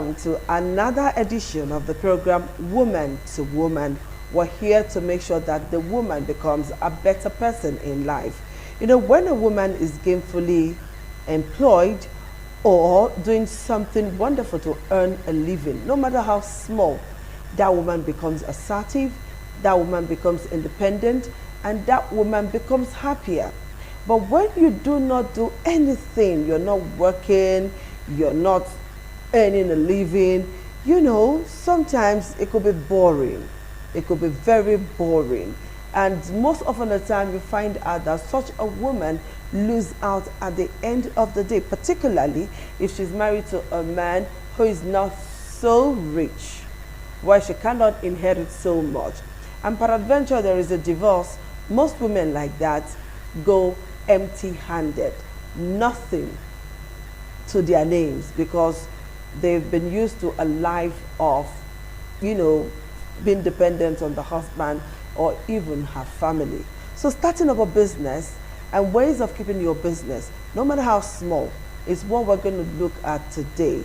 welcome to another edition of the program Woman to Woman. We're here to make sure that the woman becomes a better person in life. You know, when a woman is gainfully employed or doing something wonderful to earn a living, no matter how small, that woman becomes assertive, that woman becomes independent, and that woman becomes happier. But when you do not do anything, you're not working, you're not earning a living, you know, sometimes it could be boring. It could be very boring. And most often the time you find out that such a woman loses out at the end of the day, particularly if she's married to a man who is not so rich, where she cannot inherit so much. And peradventure there is a divorce. Most women like that go empty-handed, nothing to their names, because they've been used to a life of, you know, being dependent on the husband or even her family. So starting up a business and ways of keeping your business, no matter how small, is what we're going to look at today.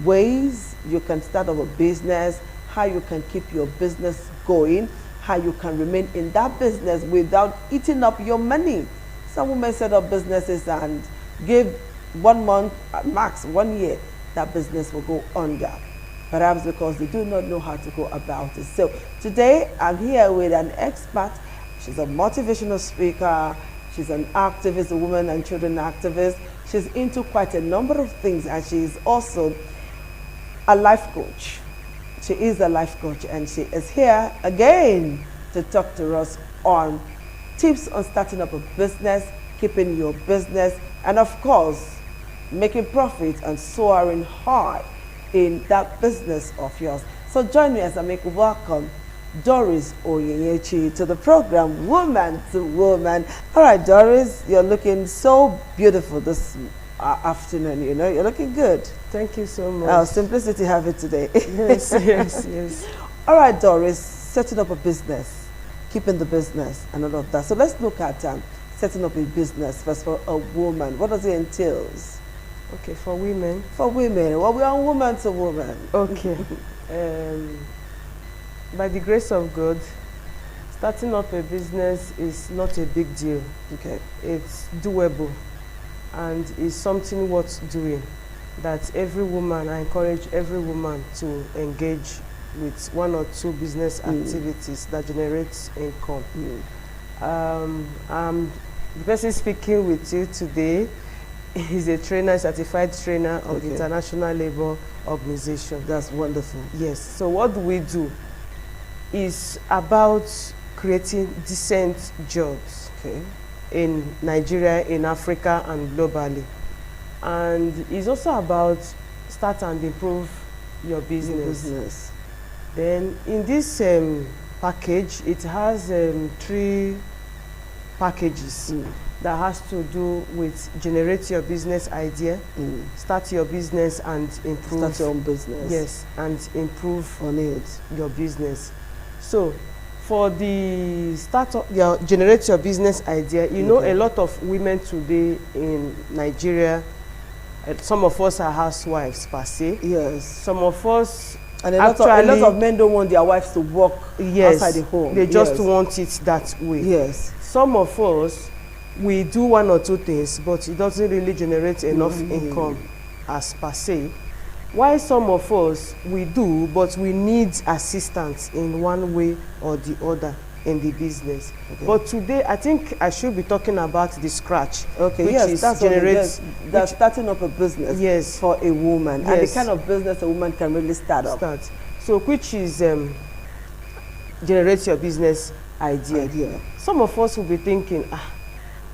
Ways you can start up a business, how you can keep your business going, how you can remain in that business without eating up your money. Some women set up businesses and give 1 month, max 1 year, that business will go under. Perhaps because they do not know how to go about it. So today I'm here with an expert. She's a motivational speaker. She's an activist, a woman and children activist. She's into quite a number of things, and she's also a life coach. She is a life coach, and she is here again to talk to us on tips on starting up a business, keeping your business, and of course, making profit and soaring high in that business of yours. So join me as I make welcome Doris Onyenyechi to the program Woman to Woman. All right, Doris, you're looking so beautiful this afternoon, you know, you're looking good. Thank you so much. Simplicity have it today. Yes, yes, yes. All right, Doris, setting up a business, keeping the business and all of that. So let's look at setting up a business first for a woman. What does it entail? Okay, for women. For women, well, we are woman to woman. Okay. By the grace of God, starting up a business is not a big deal. Okay. It's doable and is something worth doing. That every woman, I encourage every woman to engage with 1 or 2 business activities that generates income. The person speaking with you today is a trainer, certified trainer of the International Labour Organization. That's wonderful. Yes. So what we do is about creating decent jobs in Nigeria, in Africa, and globally. And it's also about start and improve your business. Then in this package, it has 3 packages that has to do with generate your business idea, start your business and improve. Start your own business. Yes, and improve on it your business. So for the generate your business idea, you know, a lot of women today in Nigeria, some of us are housewives per se. Yes. Some of us and a lot of men don't want their wives to work outside the home. They just want it that way. Yes. Some of us, we do 1 or 2 things, but it doesn't really generate enough income as per se. While some of us, we do, but we need assistance in one way or the other in the business. But today, I think I should be talking about the scratch. Okay, which yes, is that's starting up a business. Yes. For a woman. Yes. And the kind of business a woman can really start up. So which is generate your business idea. Some of us will be thinking,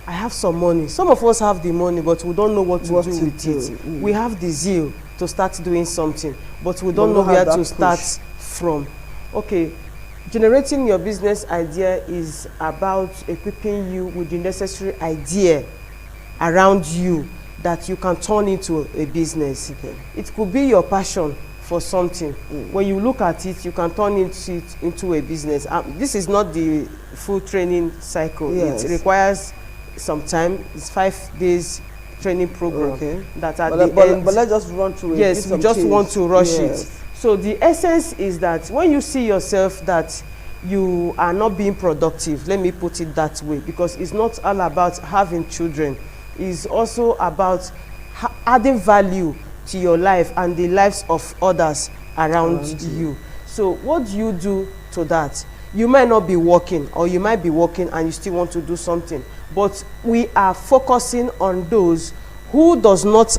I have some money. Some of us have the money, but we don't know what to do with it. We have the zeal to start doing something, but we don't know where to start from. Okay, generating your business idea is about equipping you with the necessary idea around you that you can turn into a business. It could be your passion for something. When you look at it, you can turn it into a business. This is not the full training cycle. It requires some time. It's 5 days training program. Okay. That at But, the end, but let's just run through it. yes, we just want to rush Yes. it. So the essence is that when you see yourself that you are not being productive, let me put it that way, because it's not all about having children. It's also about adding value to your life and the lives of others around you. So what do you do to that? You might not be working, or you might be working and you still want to do something, but we are focusing on those who does not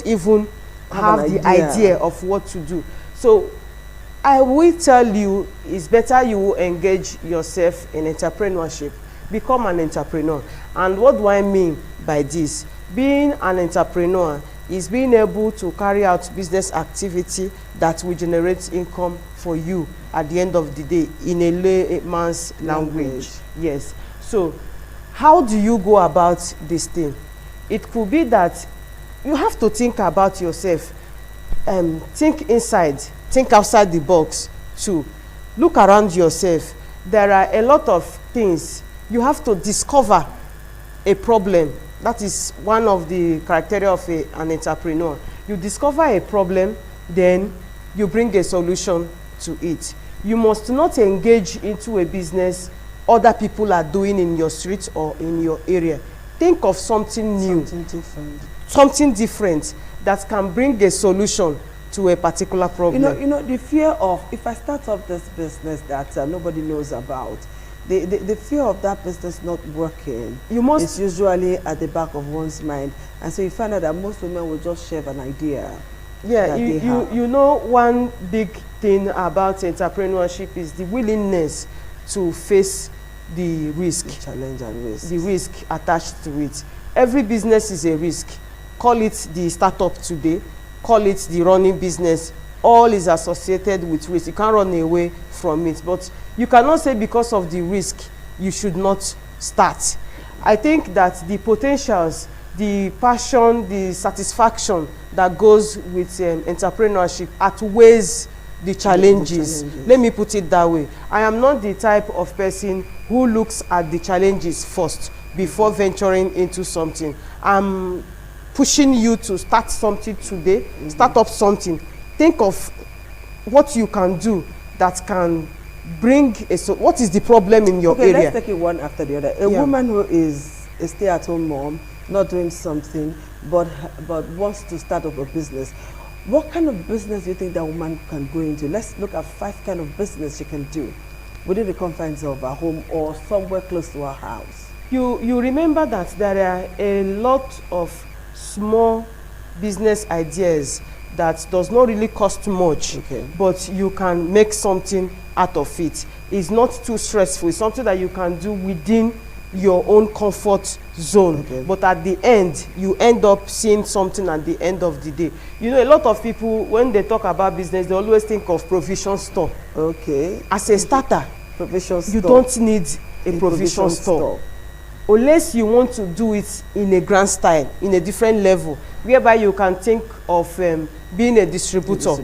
even have the idea of what to do. So I will tell you, it's better you engage yourself in entrepreneurship. Become an entrepreneur. And what do I mean by this? Being an entrepreneur is being able to carry out business activity that will generate income for you at the end of the day in a layman's language. Yes. So how do you go about this thing? It could be that you have to think about yourself. Think inside, think outside the box too. Look around yourself. There are a lot of things. You have to discover a problem. That is one of the criteria of an entrepreneur. You discover a problem, then you bring a solution to it. You must not engage into a business other people are doing in your street or in your area. Think of something new, something different that can bring a solution to a particular problem. You know, the fear of, if I start up this business that nobody knows about, the fear of that business not working is usually at the back of one's mind. And so you find out that most women will just share an idea. Yeah, you know, one big thing about entrepreneurship is the willingness to face the risk. The challenge and risk. The risk attached to it. Every business is a risk. Call it the startup today, call it the running business. All is associated with risk. You can't run away from it. But you cannot say because of the risk, you should not start. I think that the potentials, the passion, the satisfaction that goes with entrepreneurship outweighs the challenges. Let me put it that way. I am not the type of person who looks at the challenges first before venturing into something. I'm pushing you to start something today, start up something. Think of what you can do that can bring what is the problem in your area. Let's take it one after the other. A woman who is a stay-at-home mom, not doing something, but wants to start up a business. What kind of business do you think that woman can go into? Let's look at 5 kind of business she can do within the confines of her home or somewhere close to her house. You remember that there are a lot of small business ideas that does not really cost much, but you can make something out of it. It's not too stressful. It's something that you can do within your own comfort zone. But at the end, you end up seeing something at the end of the day. You know, a lot of people, when they talk about business, they always think of provision store. As a starter, provision store. You don't need a provision store. Unless you want to do it in a grand style, in a different level, whereby you can think of being a distributor,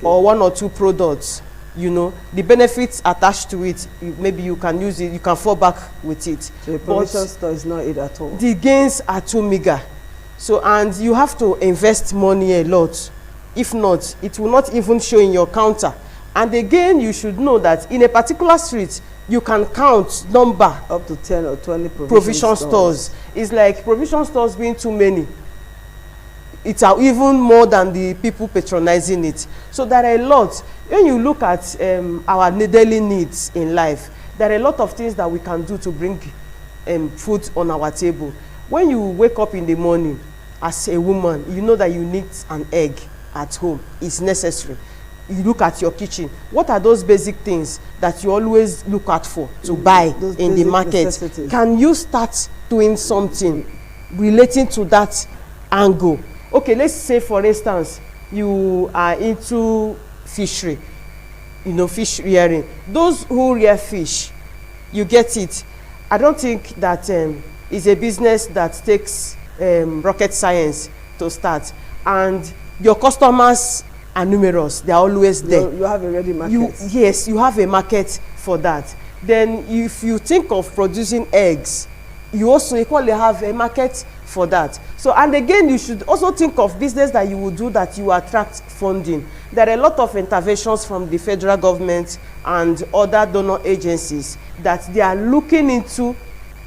or 1 or 2 products. You know, the benefits attached to it, maybe you can use it, you can fall back with it. So a provision store is not it at all. The gains are too meager. So, and you have to invest money a lot. If not, it will not even show in your counter. And again, you should know that in a particular street, you can count number up to 10 or 20 provision stores. It's like provision stores being too many. It's even more than the people patronizing it. So there are a lot. When you look at our daily needs in life, there are a lot of things that we can do to bring food on our table. When you wake up in the morning as a woman, you know that you need an egg at home. It's necessary. You look at your kitchen. What are those basic things that you always look out for to buy in the market? Can you start doing something relating to that angle? Okay, let's say for instance, you are into fishery, you know, fish rearing. Those who rear fish, you get it. I don't think that is a business that takes rocket science to start. And your customers are numerous. They are always there. You have a ready market. Yes, you have a market for that. Then if you think of producing eggs, you also equally have a market for that. So, and again, you should also think of business that you will do that you attract funding. There are a lot of interventions from the federal government and other donor agencies that they are looking into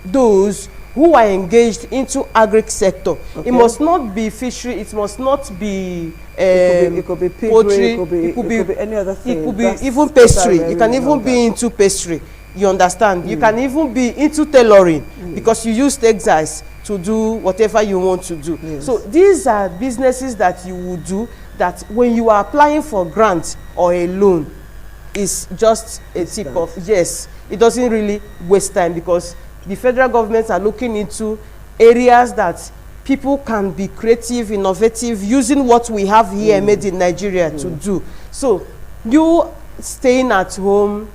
those who are engaged into agric sector. Okay. It must not be fishery, it must not be it could be piggery, poultry, it could be any other thing. It could be even pastry. You can even be into pastry. You understand? You can even be into tailoring because you use textiles to do whatever you want to do. Yes. So these are businesses that you will do that when you are applying for grant or a loan, is just a tip of, yes, it doesn't really waste time because the federal governments are looking into areas that people can be creative, innovative, using what we have here made in Nigeria to do. So you staying at home,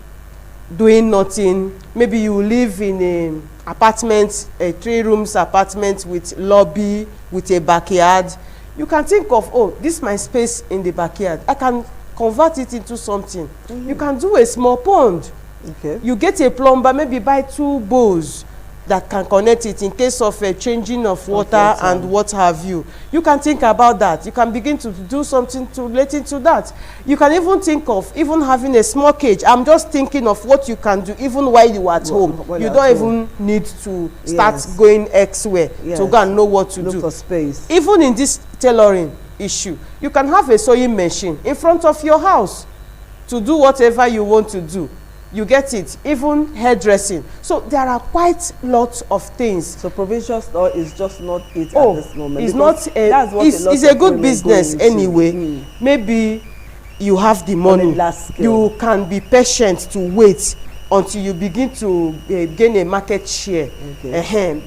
doing nothing, maybe you live in an apartment, a 3-room apartment with lobby, with a backyard. You can think of, oh, this is my space in the backyard. I can convert it into something. You can do a small pond. Okay. You get a plumber, maybe buy 2 bowls that can connect it in case of a changing of water and what have you. You can think about that. You can begin to do something to relate into that. You can even think of even having a small cage. I'm just thinking of what you can do even while you are at home. You don't even need to start going elsewhere to go and know what to do. Look for space. Even in this tailoring issue, you can have a sewing machine in front of your house to do whatever you want to do. You get it, even hairdressing. So there are quite lots of things. So provincial store is just not it at this moment. It's not it's a good business anyway. Maybe you have the money. You can be patient to wait until you begin to gain a market share.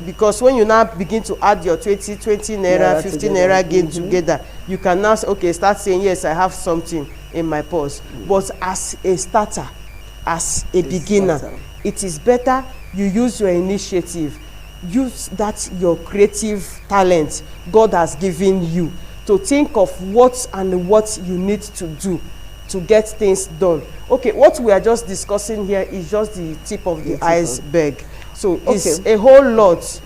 Because when you now begin to add your 20 naira, 15 naira gain together, you can now say, okay, start saying, yes, I have something in my purse. But as a starter, as a beginner, it is better you use your initiative, use that your creative talent God has given you to think of what you need to do to get things done. Okay, what we are just discussing here is just the tip of the iceberg. So it's a whole lot.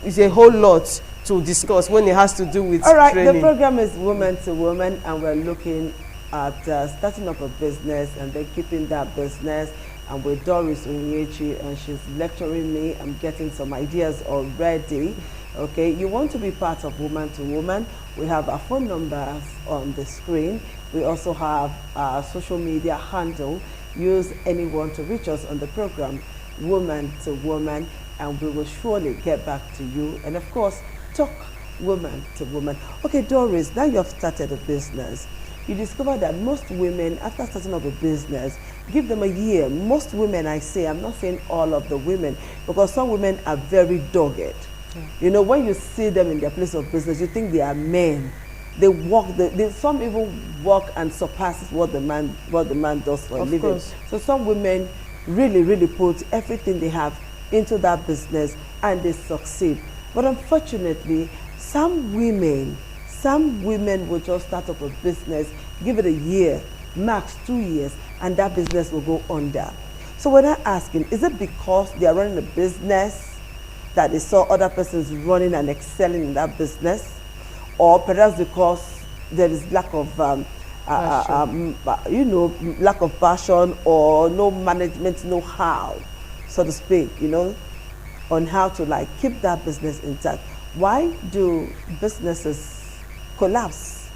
It's a whole lot to discuss when it has to do with training. The program is Woman to Woman, and we're looking at starting up a business and then keeping that business. And with Doris Onyechi, and she's lecturing me. I'm getting some ideas already. Okay, you want to be part of Woman to Woman? We have our phone numbers on the screen. We also have our social media handle. Use anyone to reach us on the program, Woman to Woman, and we will surely get back to you. And of course, talk woman to woman. Okay, Doris, now you have started a business. You discover that most women, after starting up a business, give them a year. Most women, I say, I'm not saying all of the women, because some women are very dogged. You know, when you see them in their place of business, you think they are men. They work, some even work and surpasses what the man does for a living. So some women really put everything they have into that business and they succeed. But unfortunately, some women will just start up a business, give it a year, max 2 years, and that business will go under. So when I'm asking, is it because they are running a business that they saw other persons running and excelling in that business? Or perhaps because there is lack of, lack of passion or no management know-how, so to speak, on how to keep that business intact. Why do businesses collapse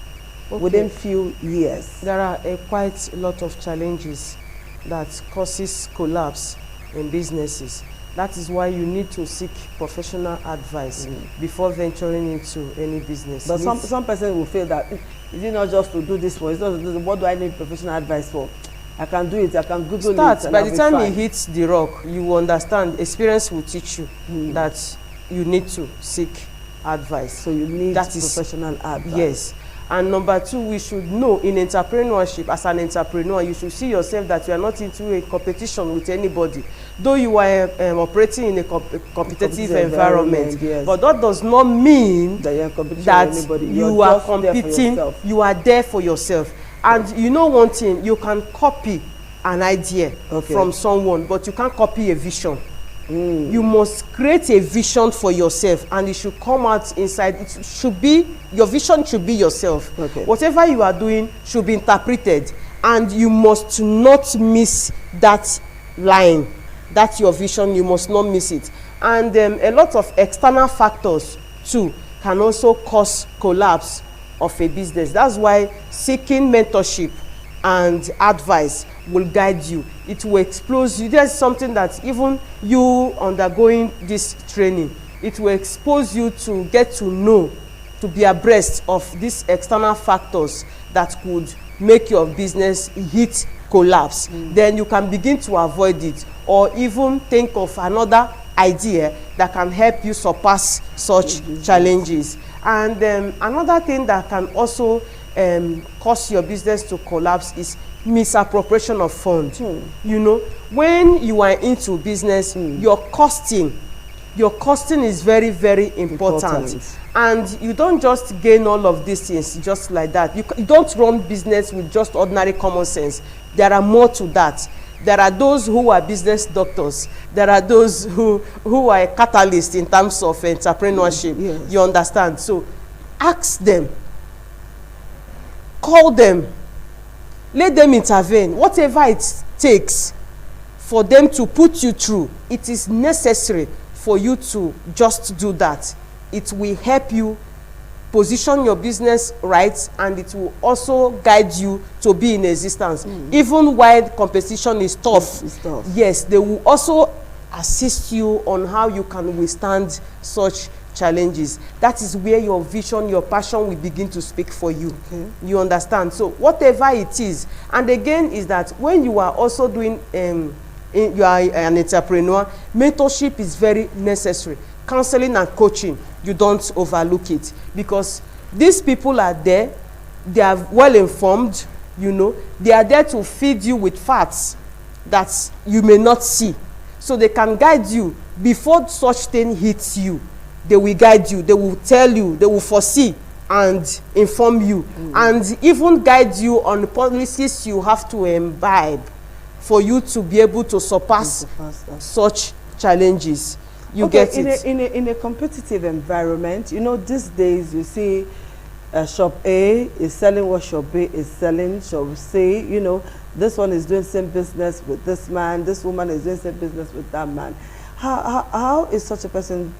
within few years? There are quite a lot of challenges that causes collapse in businesses. That is why you need to seek professional advice before venturing into any business. But some person will feel that, is it not just to do this for? It's not to do, what do I need professional advice for? I can do it, I can Google it. By the time it hits the rock, you will understand, experience will teach you that you need to seek advice. So you need professional advice. Yes. And number two, we should know in entrepreneurship, as an entrepreneur, you should see yourself that you are not into a competition with anybody. Though you are operating in a competitive environment, yes. But that does not mean that you are competing, you are there for yourself. And you know one thing, you can copy an idea from someone, but you can't copy a vision. You must create a vision for yourself, and it should come out inside. It should be, your vision should be yourself. Okay. Whatever you are doing should be interpreted, and you must not miss that line. That's your vision, you must not miss it. And a lot of external factors too can also cause collapse of a business. That's why seeking mentorship and advice will guide you. It will expose you. There's something that even you undergoing this training, it will expose you to get to know, to be abreast of these external factors that could make your business hit collapse. Then you can begin to avoid it, or even think of another idea that can help you surpass such challenges. And another thing that can also cause your business to collapse is misappropriation of funds. You know, when you are into business, your costing is very, very important. And you don't just gain all of these things just like that. You don't run business with just ordinary common sense. There are more to that. There are those who are business doctors. There are those who are a catalyst in terms of entrepreneurship. Yes. You understand? So ask them, call them, let them intervene. Whatever it takes for them to put you through, it is necessary for you to just do that. It will help you position your business right, and it will also guide you to be in existence. Even while competition is tough, yes, they will also assist you on how you can withstand such challenges. That is where your vision, your passion will begin to speak for you. You understand? So whatever it is, and again is that when you are also doing you are an entrepreneur, mentorship is very necessary. Counseling and coaching, you don't overlook it, because these people are there, they are well informed, you know, they are there to feed you with facts that you may not see, so they can guide you before such thing hits you. They will guide you, they will tell you, they will foresee and inform you, and even guide you on the policies you have to imbibe for you to be able to surpass such challenges. You get it. In a competitive environment, you know, these days you see shop A is selling what shop B is selling. Shall we say, you know, this one is doing same business with this man, this woman is doing same business with that man. How is such a person,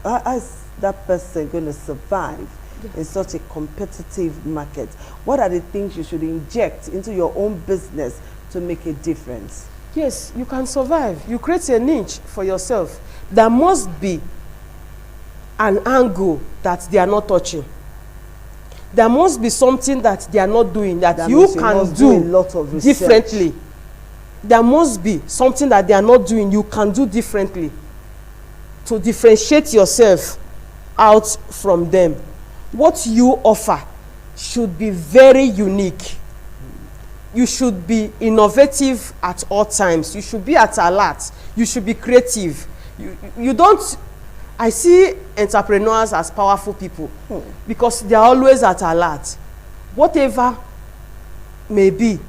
how is that person going to survive in such a competitive market? What are the things you should inject into your own business to make a difference? Yes, you can survive. You create a niche for yourself. There must be an angle that they are not touching. There must be something that they are not doing that you can do a lot of differently. There must be something that they are not doing you can do differently to differentiate yourself out from them. What you offer should be very unique. You should be innovative at all times. You should be at alert. You should be creative. You don't, I see entrepreneurs as powerful people because they are always at alert. Whatever may be,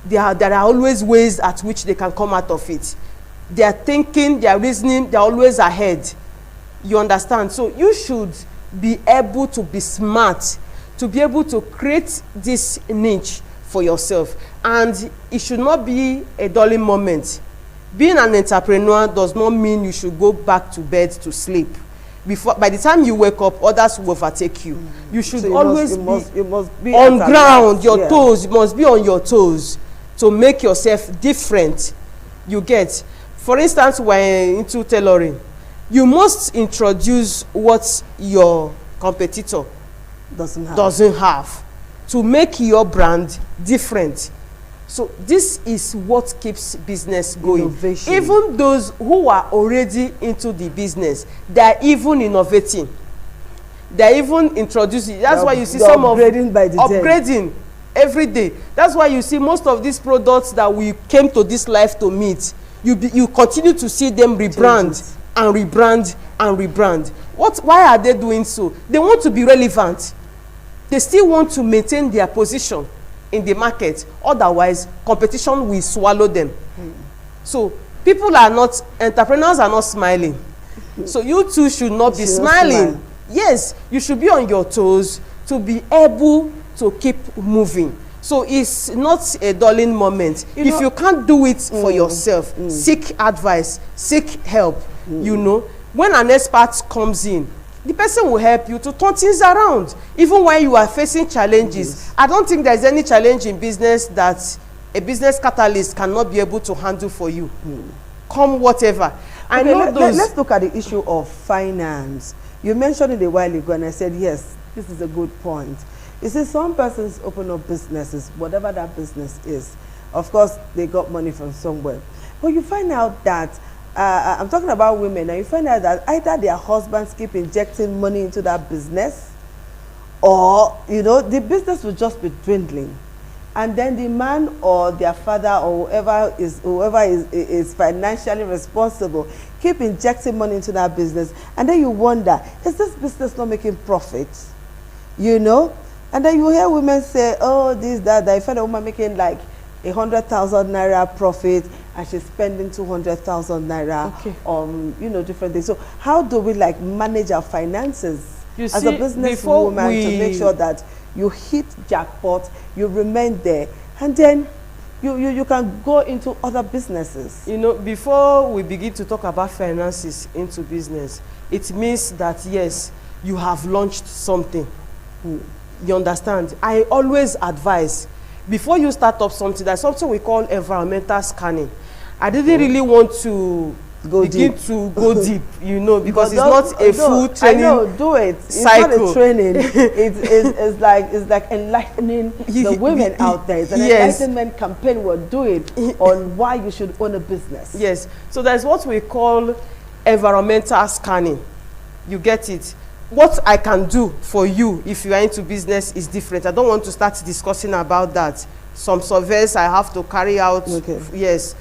there are always ways at which they can come out of it. They are thinking, they are reasoning, they are always ahead. You understand? So you should be able to be smart, to be able to create this niche for yourself. And it should not be a dulling moment. Being an entrepreneur does not mean you should go back to bed to sleep. By the time you wake up, others will overtake you. You should So always you must be on at ground, alert. your toes. You must be on your toes to make yourself different. You get, for instance, when into tailoring, you must introduce what your competitor doesn't have to make your brand different. So this is what keeps business going. Innovation. Even those who are already into the business, they are even innovating. They are even introducing. That's why you see some of upgrading every day. That's why you see most of these products that we came to this life to meet. You continue to see them rebrand and rebrand and rebrand. Why are they doing so? They want to be relevant. They still want to maintain their position in the market. Otherwise, competition will swallow them. So entrepreneurs are not smiling. So you too should not be smiling. Yes, you should be on your toes to be able to keep moving. So it's not a dulling moment. If you can't do it for yourself, seek advice, seek help. You know, when an expert comes in, the person will help you to turn things around. Even when you are facing challenges, I don't think there's any challenge in business that a business catalyst cannot be able to handle for you. Come whatever. I know let's look at the issue of finance. You mentioned it a while ago, and I said, yes, this is a good point. You see, some persons open up businesses, whatever that business is. Of course, they got money from somewhere. But you find out that, I'm talking about women, and you find out that either their husbands keep injecting money into that business, or, you know, the business will just be dwindling. And then the man or their father or whoever is financially responsible keep injecting money into that business. And then you wonder, is this business not making profit? You know? And then you hear women say, oh, this, that. I find a woman making like 100,000 naira profit and she's spending 200,000 naira on, you know, different things. So how do we like manage our finances as a business woman to make sure that you hit jackpot, you remain there, and then you can go into other businesses? You know, before we begin to talk about finances into business, it means that, yes, you have launched something. You understand? I always advise, before you start up something, there's something we call environmental scanning. I didn't really want to go deep, you know, because it's not a full training. I know, do it. It's cycle. Not a training. it's like enlightening the women out there. It's an enlightenment campaign we're doing on why you should own a business. Yes. So there's what we call environmental scanning. You get it? What I can do for you if you are into business is different. I don't want to start discussing about that. Some surveys I have to carry out. Yes.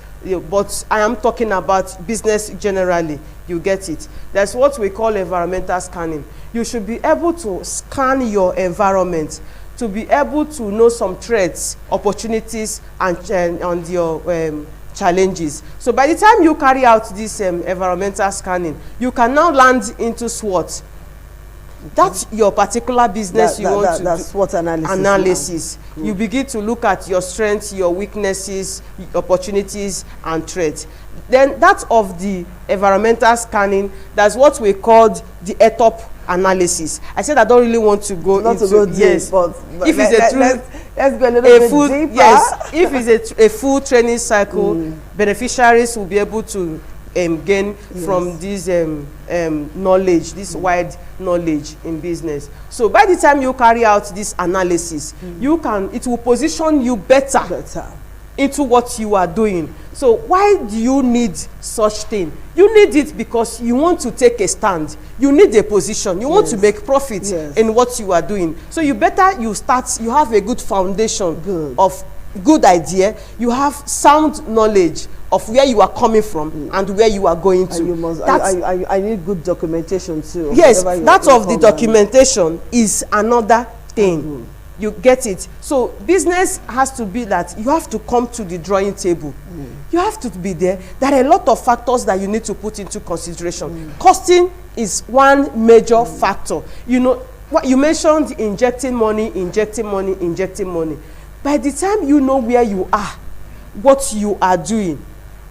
But I am talking about business generally. You get it? That's what we call environmental scanning. You should be able to scan your environment to be able to know some threats, opportunities, and your challenges. So by the time you carry out this environmental scanning, you can now land into SWOT. That's your particular business you want to do. That's SWOT analysis. You begin to look at your strengths, your weaknesses, opportunities, and threats. Then that of the environmental scanning, that's what we called the ETOP analysis. I said I don't really want to go into yes, but if it's let's go a little bit deeper. Yes, if it's a full training cycle, beneficiaries will be able to gain from this knowledge, this wide knowledge in business. So by the time you carry out this analysis, it will position you better into what you are doing. So why do you need such thing? You need it because you want to take a stand. You need a position. You want to make profit in what you are doing. So you have a good foundation of good idea. You have sound knowledge of where you are coming from and where you are going to. You must, I need good documentation too. Yes, that of the documentation is another thing. You get it? So business has to be that you have to come to the drawing table. You have to be there. There are a lot of factors that you need to put into consideration. Costing is one major factor. You know, what you mentioned, injecting money. By the time you know where you are, what you are doing,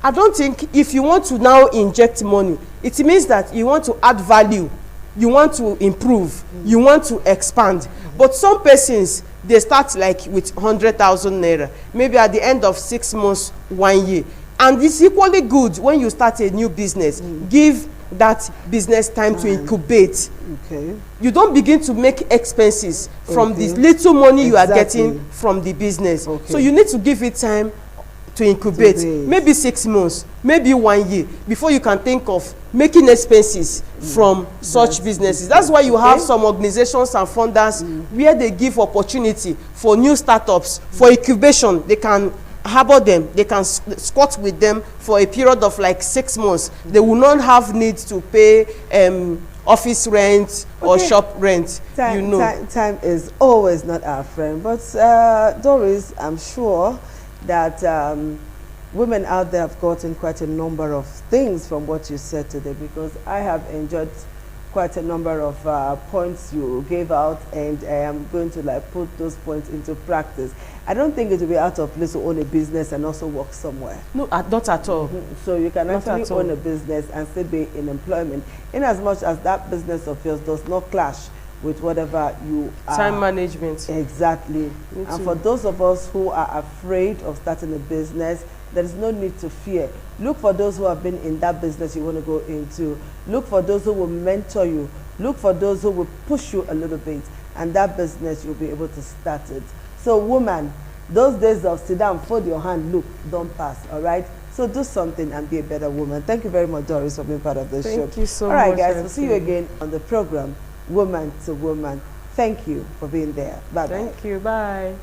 I don't think if you want to now inject money, it means that you want to add value, you want to improve, you want to expand. But some persons, they start like with 100,000 naira, maybe at the end of 6 months, 1 year. And it's equally good when you start a new business. Give that business time to incubate. You don't begin to make expenses from the little money you are getting from the business. So you need to give it time to incubate, maybe 6 months, maybe 1 year, before you can think of making expenses from such businesses. That's why you have some organizations and funders where they give opportunity for new startups, for incubation. They can harbor them, they can squat with them for a period of like 6 months. They will not have need to pay office rent or shop rent. Time is always not our friend. But Doris, I'm sure that women out there have gotten quite a number of things from what you said today, because I have enjoyed quite a number of points you gave out, and I am going to like put those points into practice. I don't think it will be out of place to own a business and also work somewhere. No, not at all. So you can Not actually at all. own a business and still be in employment, in as much as that business of yours does not clash with whatever you are. Time management. Exactly. Me And too. for those of us who are afraid of starting a business, there is no need to fear. Look for those who have been in that business you want to go into. Look for those who will mentor you. Look for those who will push you a little bit, and that business you'll be able to start it. So woman, those days of sit down, fold your hand, look, don't pass, all right? So do something and be a better woman. Thank you very much, Doris, for being part of the show. Thank you so All right, much, guys, we'll see you Auntie. again on the program, Woman to Woman. Thank you for being there. Bye-bye. Thank you. Bye.